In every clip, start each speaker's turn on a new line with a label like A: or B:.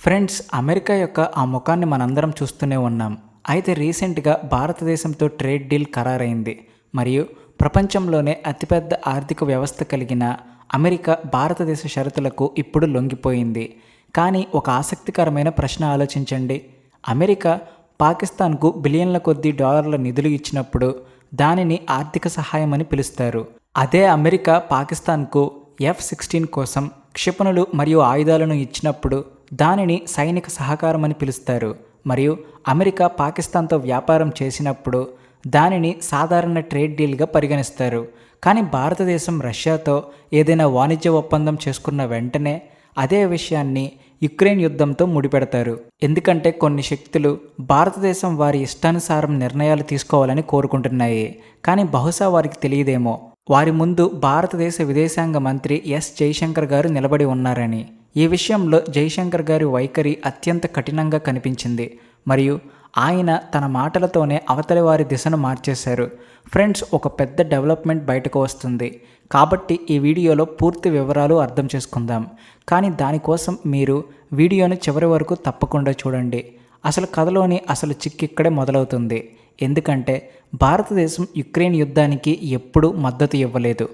A: Friends, America యొక్క ఆ ముఖాన్ని మనందరం చూస్తూనే ఉన్నాం. అయితే రీసెంట్గా భారతదేశంతో ట్రేడ్ డీల్ ఖరారైంది. మరియు ప్రపంచంలోనే అతిపెద్ద ఆర్థిక వ్యవస్థ కలిగిన అమెరికా భారతదేశ షరతులకు ఇప్పుడు లొంగిపోయింది. కానీ ఒక ఆసక్తికరమైన ప్రశ్న ఆలోచించండి. అమెరికా పాకిస్తాన్కు బిలియన్ల కొద్దీ డాలర్ల నిధులు ఇచ్చినప్పుడు దానిని ఆర్థిక సహాయం అని పిలుస్తారు. అదే అమెరికా పాకిస్తాన్కు F-16 కోసం క్షిపణులు మరియు ఆయుధాలను ఇచ్చినప్పుడు దానిని సైనిక సహకారం అని పిలుస్తారు. మరియు అమెరికా పాకిస్తాన్తో వ్యాపారం చేసినప్పుడు దానిని సాధారణ ట్రేడ్ డీల్గా పరిగణిస్తారు. కానీ భారతదేశం రష్యాతో ఏదైనా వాణిజ్య ఒప్పందం చేసుకున్న వెంటనే అదే విషయాన్ని యుక్రెయిన్ యుద్ధంతో ముడిపెడతారు. ఎందుకంటే కొన్ని శక్తులు భారతదేశం వారి ఇష్టానుసారం నిర్ణయాలు తీసుకోవాలని కోరుకుంటున్నాయి. కానీ బహుశా వారికి తెలియదేమో, వారి ముందు భారతదేశ విదేశాంగ మంత్రి ఎస్ జైశంకర్ గారు నిలబడి ఉన్నారని. ఈ విషయంలో జైశంకర్ గారి వైఖరి అత్యంత కఠినంగా కనిపించింది మరియు ఆయన తన మాటలతోనే అవతలి వారి దిశను మార్చేశారు. ఫ్రెండ్స్, ఒక పెద్ద డెవలప్మెంట్ బయటకు వస్తుంది కాబట్టి ఈ వీడియోలో పూర్తి వివరాలు అర్థం చేసుకుందాం. కానీ దానికోసం మీరు వీడియోను చివరి వరకు తప్పకుండా చూడండి. అసలు కథలోని అసలు చిక్కిక్కడే మొదలవుతుంది. ఎందుకంటే భారతదేశం యుక్రెయిన్ యుద్ధానికి ఎప్పుడూ మద్దతు ఇవ్వలేదు.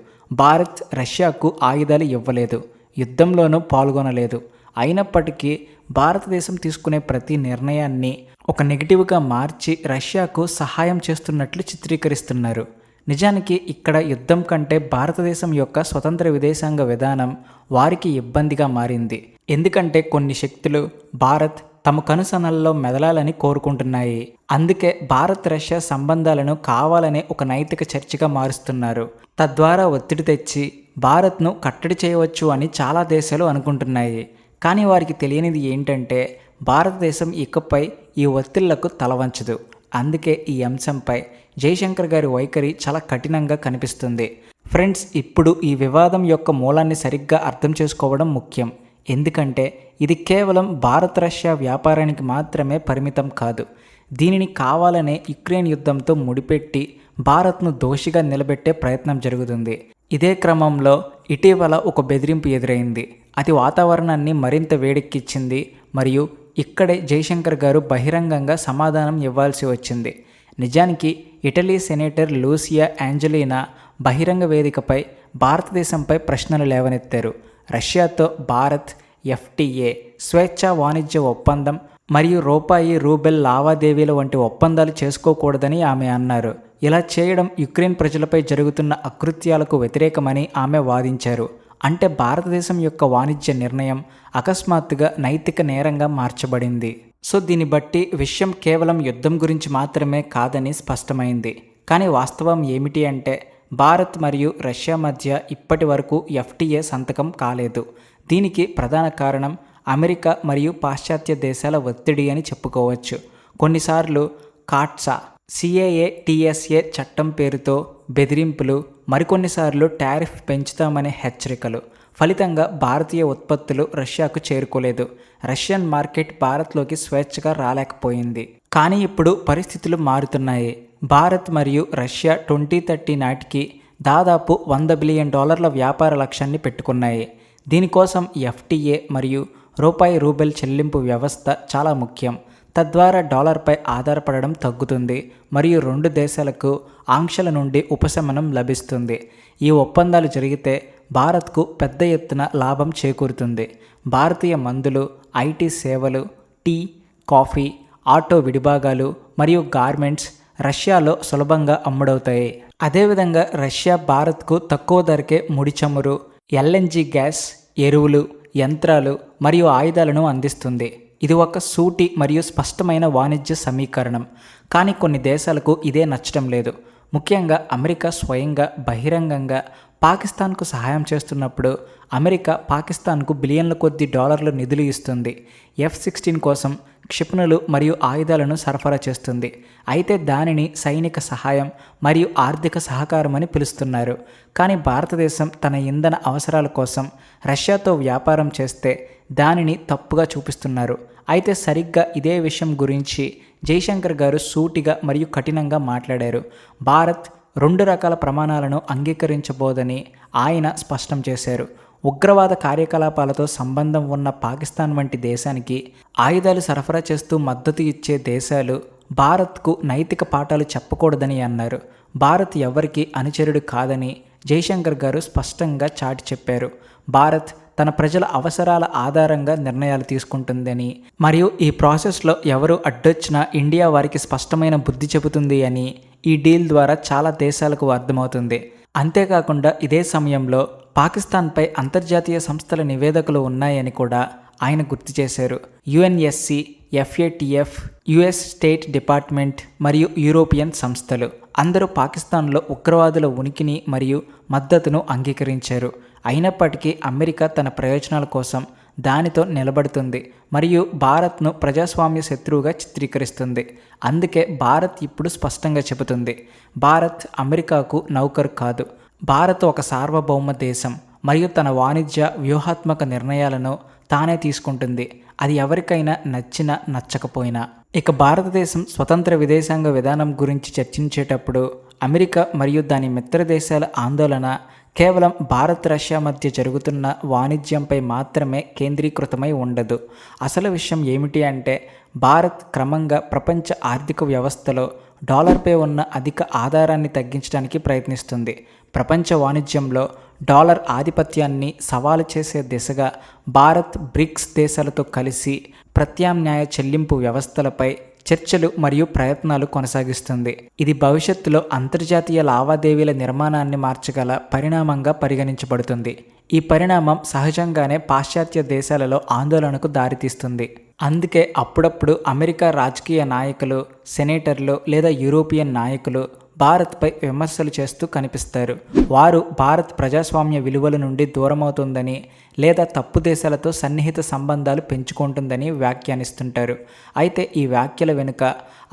A: భారత్ రష్యాకు ఆయుధాలు ఇవ్వలేదు, యుద్ధంలోనూ పాల్గొనలేదు. అయినప్పటికీ భారతదేశం తీసుకునే ప్రతి నిర్ణయాన్ని ఒక నెగిటివ్గా మార్చి రష్యాకు సహాయం చేస్తున్నట్లు చిత్రీకరిస్తున్నారు. నిజానికి ఇక్కడ యుద్ధం కంటే భారతదేశం యొక్క స్వతంత్ర విదేశాంగ విధానం వారికి ఇబ్బందిగా మారింది. ఎందుకంటే కొన్ని శక్తులు భారత్ తమ కనుసనల్లో మెదలాలని కోరుకుంటున్నాయి. అందుకే భారత్ రష్యా సంబంధాలను కావాలనే ఒక నైతిక చర్చగా మారుస్తున్నారు. తద్వారా ఒత్తిడి తెచ్చి భారత్ను కట్టడి చేయవచ్చు అని చాలా దేశాలు అనుకుంటున్నాయి. కానీ వారికి తెలియనిది ఏంటంటే భారతదేశం ఇకపై ఈ ఒత్తిళ్లకు తలవంచదు. అందుకే ఈ అంశంపై జైశంకర్ గారి వైఖరి చాలా కఠినంగా కనిపిస్తుంది. ఫ్రెండ్స్, ఇప్పుడు ఈ వివాదం యొక్క మూలాన్ని సరిగ్గా అర్థం చేసుకోవడం ముఖ్యం. ఎందుకంటే ఇది కేవలం భారత్ రష్యా వ్యాపారానికి మాత్రమే పరిమితం కాదు. దీనిని కావాలనే యుక్రెయిన్ యుద్ధంతో ముడిపెట్టి భారత్ను దోషిగా నిలబెట్టే ప్రయత్నం జరుగుతుంది. ఇదే క్రమంలో ఇటీవల ఒక బెదిరింపు ఎదురైంది. అది వాతావరణాన్ని మరింత వేడెక్కించింది మరియు ఇక్కడే జైశంకర్ గారు బహిరంగంగా సమాధానం ఇవ్వాల్సి వచ్చింది. నిజానికి ఇటలీ సెనేటర్ లూసియా యాంజెలీనా బహిరంగ వేదికపై భారతదేశంపై ప్రశ్నలు లేవనెత్తారు. రష్యాతో భారత్ FTA స్వేచ్ఛా వాణిజ్య ఒప్పందం మరియు రూబెల్ లావాదేవీల వంటి ఒప్పందాలు చేసుకోకూడదని ఆమె అన్నారు. ఇలా చేయడం యుక్రెయిన్ ప్రజలపై జరుగుతున్న అకృత్యాలకు వ్యతిరేకమని ఆమె వాదించారు. అంటే భారతదేశం యొక్క వాణిజ్య నిర్ణయం అకస్మాత్తుగా నైతిక నేరంగా మార్చబడింది. సో దీన్ని బట్టి విషయం కేవలం యుద్ధం గురించి మాత్రమే కాదని స్పష్టమైంది. కానీ వాస్తవం ఏమిటి అంటే భారత్ మరియు రష్యా మధ్య ఇప్పటి వరకు FTA సంతకం కాలేదు. దీనికి ప్రధాన కారణం అమెరికా మరియు పాశ్చాత్య దేశాల ఒత్తిడి అని చెప్పుకోవచ్చు. కొన్నిసార్లు కాట్సా CAA-TSA చట్టం పేరుతో బెదిరింపులు, మరికొన్నిసార్లు టారిఫ్ పెంచుతామనే హెచ్చరికలు. ఫలితంగా భారతీయ ఉత్పత్తులు రష్యాకు చేరుకోలేదు. రష్యన్ మార్కెట్ భారత్లోకి స్వేచ్ఛగా రాలేకపోయింది. కానీ ఇప్పుడు పరిస్థితులు మారుతున్నాయి. భారత్ మరియు రష్యా 2030 నాటికి దాదాపు $100 బిలియన్ వ్యాపార లక్ష్యాన్ని పెట్టుకున్నాయి. దీనికోసం FTA మరియు రూబెల్ చెల్లింపు వ్యవస్థ చాలా ముఖ్యం. తద్వారా డాలర్పై ఆధారపడడం తగ్గుతుంది మరియు రెండు దేశాలకు ఆంక్షల నుండి ఉపశమనం లభిస్తుంది. ఈ ఒప్పందాలు జరిగితే భారత్కు పెద్ద ఎత్తున లాభం చేకూరుతుంది. భారతీయ మందులు, IT సేవలు, టీ, కాఫీ, ఆటో విడిభాగాలు మరియు గార్మెంట్స్ రష్యాలో సులభంగా అమ్ముడవుతాయి. అదేవిధంగా రష్యా భారత్కు తక్కువ ధరకే ముడి చమురు, LNG గ్యాస్, ఎరువులు, యంత్రాలు మరియు ఆయుధాలను అందిస్తుంది. ఇది ఒక సూటి మరియు స్పష్టమైన వాణిజ్య సమీకరణం. కానీ కొన్ని దేశాలకు ఇదే నచ్చడం లేదు. ముఖ్యంగా అమెరికా స్వయంగా బహిరంగంగా పాకిస్తాన్కు సహాయం చేస్తున్నప్పుడు అమెరికా పాకిస్తాన్కు బిలియన్ల కొద్ది డాలర్ల నిధులు ఇస్తుంది. F-16 కోసం క్షిపణులు మరియు ఆయుధాలను సరఫరా చేస్తుంది. అయితే దానిని సైనిక సహాయం మరియు ఆర్థిక సహకారం అని పిలుస్తున్నారు. కానీ భారతదేశం తన ఇంధన అవసరాల కోసం రష్యాతో వ్యాపారం చేస్తే దానిని తప్పుగా చూపిస్తున్నారు. అయితే సరిగ్గా ఇదే విషయం గురించి జైశంకర్ గారు సూటిగా మరియు కఠినంగా మాట్లాడారు. భారత్ 2 రకాల ప్రమాణాలను అంగీకరించబోదని ఆయన స్పష్టం చేశారు. ఉగ్రవాద కార్యకలాపాలతో సంబంధం ఉన్న పాకిస్తాన్ వంటి దేశానికి ఆయుధాలు సరఫరా చేస్తూ మద్దతు ఇచ్చే దేశాలు భారత్కు నైతిక పాఠాలు చెప్పకూడదని అన్నారు. భారత్ ఎవరికీ అనుచరుడు కాదని జైశంకర్ గారు స్పష్టంగా చాటి చెప్పారు. భారత్ తన ప్రజల అవసరాల ఆధారంగా నిర్ణయాలు తీసుకుంటుందని మరియు ఈ ప్రాసెస్లో ఎవరు అడ్డొచ్చినా ఇండియా వారికి స్పష్టమైన బుద్ధి చెబుతుంది అని ఈ డీల్ ద్వారా చాలా దేశాలకు అర్థమవుతుంది. అంతేకాకుండా ఇదే సమయంలో పాకిస్తాన్పై అంతర్జాతీయ సంస్థల నివేదికలు ఉన్నాయని కూడా ఆయన గుర్తు చేశారు. UNSC, FATF, US state department మరియు యూరోపియన్ సంస్థలు అందరూ పాకిస్తాన్లో ఉగ్రవాదుల ఉనికిని మరియు మద్దతును అంగీకరించారు. అయినప్పటికీ అమెరికా తన ప్రయోజనాల కోసం దానితో నిలబడుతుంది మరియు భారత్ను ప్రజాస్వామ్య శత్రువుగా చిత్రీకరిస్తుంది. అందుకే భారత్ ఇప్పుడు స్పష్టంగా చెబుతుంది, భారత్ అమెరికాకు నౌకరు కాదు. భారత్ ఒక సార్వభౌమ దేశం మరియు తన వాణిజ్య వ్యూహాత్మక నిర్ణయాలను తానే తీసుకుంటుంది, అది ఎవరికైనా నచ్చినా నచ్చకపోయినా. ఇక భారతదేశం స్వతంత్ర విదేశాంగ విధానం గురించి చర్చించేటప్పుడు అమెరికా మరియు దాని మిత్ర దేశాల ఆందోళన కేవలం భారత్ రష్యా మధ్య జరుగుతున్న వాణిజ్యంపై మాత్రమే కేంద్రీకృతమై ఉండదు. అసలు విషయం ఏమిటి అంటే భారత్ క్రమంగా ప్రపంచ ఆర్థిక వ్యవస్థలో డాలర్పై ఉన్న అధిక ఆధారాన్ని తగ్గించడానికి ప్రయత్నిస్తుంది. ప్రపంచ వాణిజ్యంలో డాలర్ ఆధిపత్యాన్ని సవాలు చేసే దిశగా భారత్ బ్రిక్స్ దేశాలతో కలిసి ప్రత్యామ్నాయ చెల్లింపు వ్యవస్థలపై చర్చలు మరియు ప్రయత్నాలు కొనసాగిస్తుంది. ఇది భవిష్యత్తులో అంతర్జాతీయ లావాదేవీల నిర్మాణాన్ని మార్చగల పరిణామంగా పరిగణించబడుతుంది. ఈ పరిణామం సహజంగానే పాశ్చాత్య దేశాలలో ఆందోళనకు దారితీస్తుంది. అందుకే అప్పుడప్పుడు అమెరికా రాజకీయ నాయకులు, సెనేటర్లు లేదా యూరోపియన్ నాయకులు భారత్పై విమర్శలు చేస్తూ కనిపిస్తారు. వారు భారత్ ప్రజాస్వామ్య విలువల నుండి దూరమవుతుందని లేదా తప్పు దేశాలతో సన్నిహిత సంబంధాలు పెంచుకుంటుందని వ్యాఖ్యానిస్తుంటారు. అయితే ఈ వ్యాఖ్యల వెనుక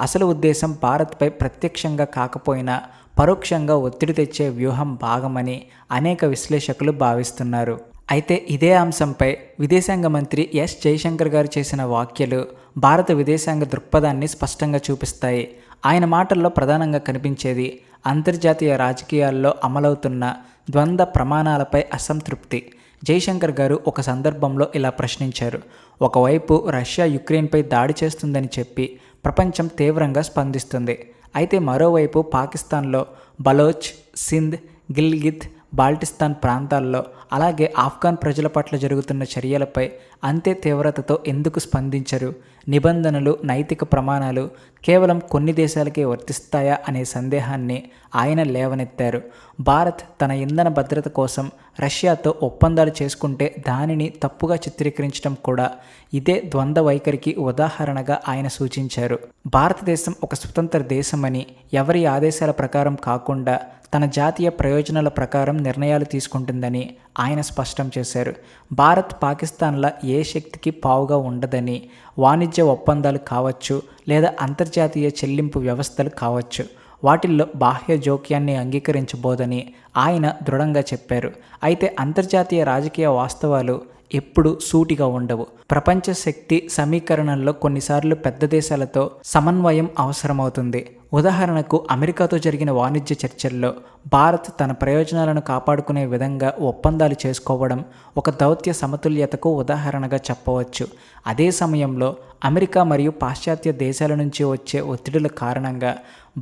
A: అసలు ఉద్దేశం భారత్పై ప్రత్యక్షంగా కాకపోయినా పరోక్షంగా ఒత్తిడి తెచ్చే వ్యూహం భాగమని అనేక విశ్లేషకులు భావిస్తున్నారు. అయితే ఇదే అంశంపై విదేశాంగ మంత్రి జైశంకర్ గారు చేసిన వ్యాఖ్యలు భారత విదేశాంగ దృక్పథాన్ని స్పష్టంగా చూపిస్తాయి. ఆయన మాటల్లో ప్రధానంగా కనిపించేది అంతర్జాతీయ రాజకీయాల్లో అమలవుతున్న ద్వంద్వ ప్రమాణాలపై అసంతృప్తి. జైశంకర్ గారు ఒక సందర్భంలో ఇలా ప్రశ్నించారు, ఒకవైపు రష్యా యుక్రెయిన్పై దాడి చేస్తుందని చెప్పి ప్రపంచం తీవ్రంగా స్పందిస్తుంది. అయితే మరోవైపు పాకిస్తాన్లో బలోచ్, సింధ్, గిల్గిత్, బాల్టిస్తాన్ ప్రాంతాల్లో అలాగే ఆఫ్ఘాన్ ప్రజల పట్ల జరుగుతున్న చర్యలపై అంతే తీవ్రతతో ఎందుకు స్పందించరు? నిబంధనలు, నైతిక ప్రమాణాలు కేవలం కొన్ని దేశాలకే వర్తిస్తాయా అనే సందేహాన్ని ఆయన లేవనెత్తారు. భారత్ తన ఇంధన భద్రత కోసం రష్యాతో ఒప్పందాలు చేసుకుంటే దానిని తప్పుగా చిత్రీకరించడం కూడా ఇదే ద్వంద్వ వైఖరికి ఉదాహరణగా ఆయన సూచించారు. భారతదేశం ఒక స్వతంత్ర దేశమని, ఎవరి ఆదేశాల ప్రకారం కాకుండా తన జాతీయ ప్రయోజనాల ప్రకారం నిర్ణయాలు తీసుకుంటుందని ఆయన స్పష్టం చేశారు. భారత్ పాకిస్తాన్ల ఏ శక్తికి పావుగా ఉండదని, వాణిజ్య ఒప్పందాలు కావచ్చు లేదా అంతర్జాతీయ చెల్లింపు వ్యవస్థలు కావచ్చు, వాటిల్లో బాహ్య జోక్యాన్ని అంగీకరించబోదని ఆయన దృఢంగా చెప్పారు. అయితే అంతర్జాతీయ రాజకీయ వాస్తవాలు ఎప్పుడు సూటిగా ఉండవు. ప్రపంచ శక్తి సమీకరణంలో కొన్నిసార్లు పెద్ద దేశాలతో సమన్వయం అవసరమవుతుంది. ఉదాహరణకు అమెరికాతో జరిగిన వాణిజ్య చర్చల్లో భారత్ తన ప్రయోజనాలను కాపాడుకునే విధంగా ఒప్పందాలు చేసుకోవడం ఒక దౌత్య సమతుల్యతకు ఉదాహరణగా చెప్పవచ్చు. అదే సమయంలో అమెరికా మరియు పాశ్చాత్య దేశాల నుంచి వచ్చే ఒత్తిడుల కారణంగా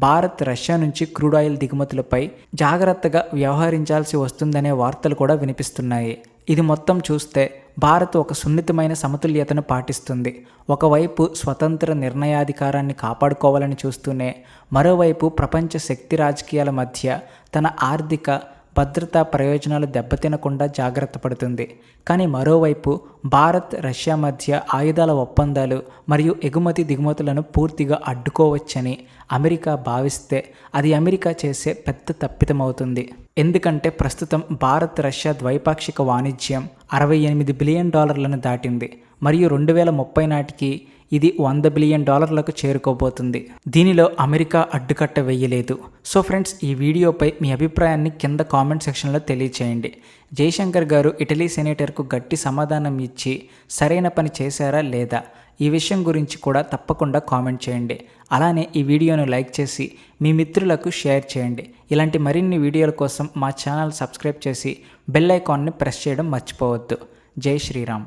A: భారత్ రష్యా నుంచి క్రూడ్ ఆయిల్ దిగుమతులపై జాగ్రత్తగా వ్యవహరించాల్సి వస్తుందనే వార్తలు కూడా వినిపిస్తున్నాయి. ఇది మొత్తం చూస్తే భారత్ ఒక సున్నితమైన సమతుల్యతను పాటిస్తుంది. ఒకవైపు స్వతంత్ర నిర్ణయాధికారాన్ని కాపాడుకోవాలని చూస్తూనే మరోవైపు ప్రపంచ శక్తి రాజకీయాల మధ్య తన ఆర్థిక భద్రతా ప్రయోజనాలు దెబ్బతినకుండా జాగ్రత్త పడుతుంది. కానీ మరోవైపు భారత్ రష్యా మధ్య ఆయుధాల ఒప్పందాలు మరియు ఎగుమతి దిగుమతులను పూర్తిగా అడ్డుకోవచ్చని అమెరికా భావిస్తే అది అమెరికా చేసే పెద్ద తప్పిదమవుతుంది. ఎందుకంటే ప్రస్తుతం భారత్ రష్యా ద్వైపాక్షిక వాణిజ్యం $68 బిలియన్ దాటింది మరియు 2030 నాటికి ఇది $100 బిలియన్ చేరుకోబోతుంది. దీనిలో అమెరికా అడ్డుకట్ట వేయలేదు. సో ఫ్రెండ్స్, ఈ వీడియోపై మీ అభిప్రాయాన్ని కింద కామెంట్ సెక్షన్లో తెలియచేయండి. జయశంకర్ గారు ఇటలీ సెనేటర్కు గట్టి సమాధానం ఇచ్చి సరైన పని చేశారా లేదా, ఈ విషయం గురించి కూడా తప్పకుండా కామెంట్ చేయండి. అలానే ఈ వీడియోను లైక్ చేసి మీ మిత్రులకు షేర్ చేయండి. ఇలాంటి మరిన్ని వీడియోల కోసం మా ఛానల్ సబ్స్క్రైబ్ చేసి బెల్ ఐకాన్ని ప్రెస్ చేయడం మర్చిపోవద్దు. జై శ్రీరామ్.